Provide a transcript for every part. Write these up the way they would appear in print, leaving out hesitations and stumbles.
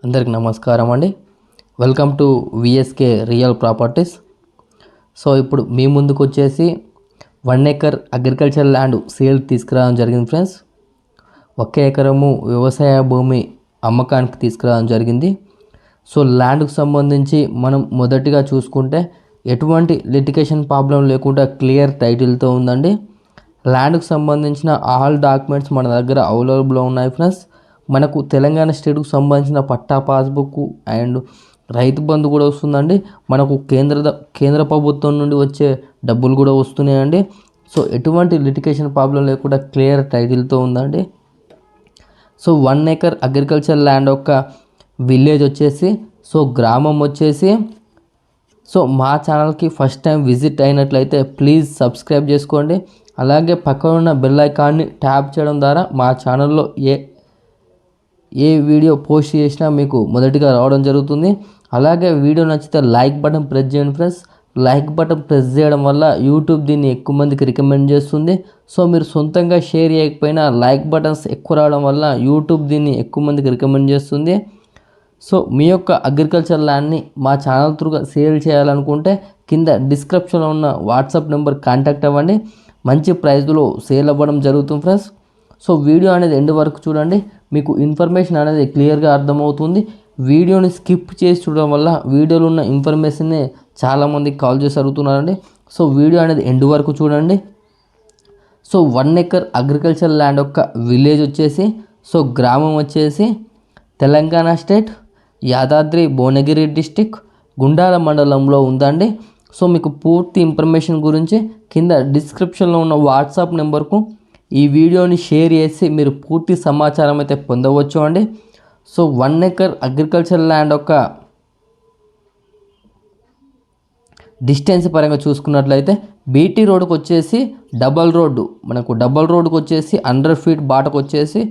అందరికి నమస్కారం అండి. Welcome to VSK real properties. So ఇప్పుడు మీ ముందుకు వచ్చేసి 1 ఎకర్ అగ్రికల్చర్ ల్యాండ్ సేల్ తీసుకురావడం జరిగింది ఫ్రెండ్స్. 1 ఎకరము వ్యవసాయ భూమి అమ్మకానికి తీసుకురావడం జరిగింది. సో ల్యాండ్కు సంబంధించి మనం మొదటిగా చూసుకుంటే ఎటువంటి లిటిగేషన్ ప్రాబ్లం లేకుండా క్లియర్ టైటిల్తో ఉందండి. ల్యాండ్కు సంబంధించిన ఆల్ డాక్యుమెంట్స్ మన దగ్గర అవైలబుల్లో ఉన్నాయి ఫ్రెండ్స్. మనకు తెలంగాణ స్టేట్కు సంబంధించిన పట్టా పాస్బుక్ అండ్ రైతు బంధు కూడా వస్తుందండి. మనకు కేంద్ర ప్రభుత్వం నుండి వచ్చే డబ్బులు కూడా వస్తున్నాయండి. సో ఎటువంటి లిటిగేషన్ ప్రాబ్లం లేకుండా క్లియర్ టైటిల్తో ఉందండి. సో 1 ఎకర్ అగ్రికల్చర్ ల్యాండ్ యొక్క విలేజ్ వచ్చేసి, సో గ్రామం వచ్చేసి, సో మా ఛానల్కి ఫస్ట్ టైం విజిట్ అయినట్లయితే ప్లీజ్ సబ్స్క్రైబ్ చేసుకోండి. అలాగే పక్కన ఉన్న బెల్ ఐకాన్ని ట్యాప్ చేయడం ద్వారా మా ఛానల్లో ఏ వీడియో పోస్ట్ చేసినా మీకు మొదటిగా రావడం జరుగుతుంది. అలాగే వీడియో నచ్చితే లైక్ బటన్ ప్రెస్ చేయండి ఫ్రెండ్స్. లైక్ బటన్ ప్రెస్ చేయడం వల్ల యూట్యూబ్ దీన్ని ఎక్కువ మందికి రికమెండ్ చేస్తుంది. సో మీరు సొంతంగా షేర్ చేయకపోయినా లైక్ బటన్స్ ఎక్కువ రావడం వల్ల యూట్యూబ్ దీన్ని ఎక్కువ మందికి రికమెండ్ చేస్తుంది. సో మీ యొక్క అగ్రికల్చర్ ల్యాండ్ని మా ఛానల్ త్రూగా సేల్ చేయాలనుకుంటే కింద డిస్క్రిప్షన్లో ఉన్న వాట్సాప్ నెంబర్ కాంటాక్ట్ అవ్వండి. మంచి ప్రైస్లో సేల్ అవ్వడం జరుగుతుంది ఫ్రెండ్స్. సో వీడియో అనేది ఎండ్ వరకు చూడండి, మీకు ఇన్ఫర్మేషన్ అనేది క్లియర్గా అర్థమవుతుంది. వీడియోని స్కిప్ చేసి చూడడం వల్ల వీడియోలో ఉన్న ఇన్ఫర్మేషన్ని చాలామందికి కాల్ చేసి అడుగుతున్నారండి. సో వీడియో అనేది ఎండ్ వరకు చూడండి. సో 1 ఎకర్ అగ్రికల్చర్ ల్యాండ్ యొక్క విలేజ్ వచ్చేసి, సో గ్రామం వచ్చేసి తెలంగాణ స్టేట్ యాదాద్రి భువనగిరి డిస్టిక్ గుండాల మండలంలో ఉందండి. సో మీకు పూర్తి ఇన్ఫర్మేషన్ గురించి కింద డిస్క్రిప్షన్లో ఉన్న వాట్సాప్ నెంబర్కు ఈ వీడియోని షేర్ చేసి మీరు పూర్తి సమాచారం అయితే పొందవచ్చు అండి. సో 1 ఎకర్ అగ్రికల్చర్ ల్యాండ్ యొక్క డిస్టెన్స్ పరంగా చూసుకున్నట్లయితే బీటీ రోడ్డుకు వచ్చేసి డబల్ రోడ్డుకు వచ్చేసి 100 ఫీట్ బాటకు వచ్చేసి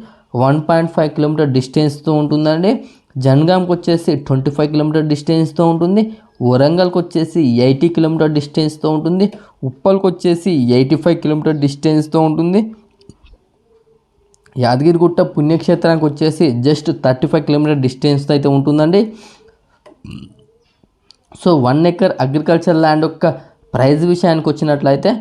1.5 కిలోమీటర్ డిస్టెన్స్తో ఉంటుందండి. జనగాంకి వచ్చేసి 25 కిలోమీటర్ డిస్టెన్స్తో ఉంటుంది. వరంగల్కి వచ్చేసి 80 కిలోమీటర్ డిస్టెన్స్తో ఉంటుంది. ఉప్పల్కి వచ్చేసి 85 కిలోమీటర్ డిస్టెన్స్తో ఉంటుంది. యాదగిరిగుట్ట పుణ్యక్షేత్రానికి వచ్చేసి జస్ట్ 35 కిలోమీటర్ డిస్టెన్స్తో అయితే ఉంటుందండి. సో 1 ఎకర్ అగ్రికల్చర్ ల్యాండ్ యొక్క ప్రైస్ విషయానికి వచ్చినట్లయితే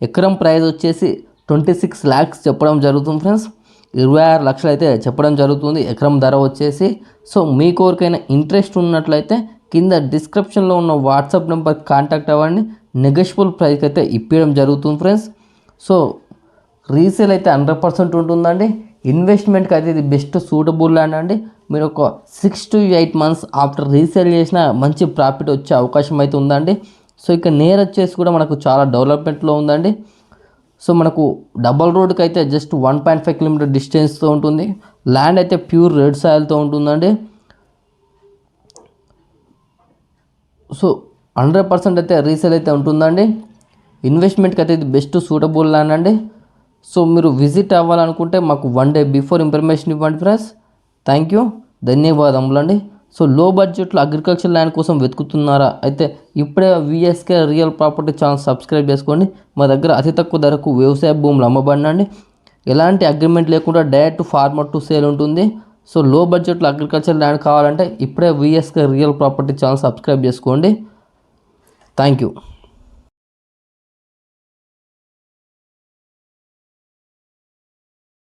ఎకరం ప్రైస్ వచ్చేసి 26 lakhs చెప్పడం జరుగుతుంది ఫ్రెండ్స్. 26 లక్షలు అయితే చెప్పడం జరుగుతుంది ఎకరం ధర వచ్చేసి. సో మీకు ఎవరికైనా ఇంట్రెస్ట్ ఉన్నట్లయితే కింద డిస్క్రిప్షన్లో ఉన్న వాట్సాప్ నెంబర్ కాంటాక్ట్ అవ్వండి. నెగోషియబుల్ ప్రైస్కి అయితే ఇప్పించడం జరుగుతుంది ఫ్రెండ్స్. సో రీసేల్ అయితే 100% ఉంటుందండి. ఇన్వెస్ట్మెంట్కి అయితే ఇది బెస్ట్ సూటబుల్ ల్యాండ్ అండి. మీరు ఒక 6 to 8 months ఆఫ్టర్ రీసేల్ చేసిన మంచి ప్రాఫిట్ వచ్చే అవకాశం అయితే ఉందండి. సో ఇక నేర్ వచ్చేసి కూడా మనకు చాలా డెవలప్మెంట్లో ఉందండి. సో మనకు డబల్ రోడ్కి అయితే జస్ట్ 1.5 కిలోమీటర్ డిస్టెన్స్తో ఉంటుంది. ల్యాండ్ అయితే ప్యూర్ రెడ్ సాయిల్తో ఉంటుందండి. సో 100% అయితే రీసేల్ అయితే ఉంటుందండి. ఇన్వెస్ట్మెంట్కి అయితే ఇది బెస్ట్ సూటబుల్ ల్యాండ్ అండి. సో మీరు విజిట్ అవ్వాలనుకుంటే మాకు 1 day బిఫోర్ ఇన్ఫర్మేషన్ ఇవ్వండి ఫ్రెండ్స్. థ్యాంక్ యూ, ధన్యవాదములండి. సో లో బడ్జెట్లో అగ్రికల్చర్ ల్యాండ్ కోసం వెతుకుతున్నారా అయితే ఇప్పుడే VSK real property channel subscribe చేసుకోండి. మా దగ్గర అతి తక్కువ ధరకు వ్యవసాయ భూములు అమ్మబడినండి. ఎలాంటి అగ్రిమెంట్ లేకుండా డైరెక్ట్ ఫార్మర్ టు సేల్ ఉంటుంది. సో లో బడ్జెట్లో అగ్రికల్చర్ ల్యాండ్ కావాలంటే ఇప్పుడే VSK real property channel subscribe చేసుకోండి. Thank you.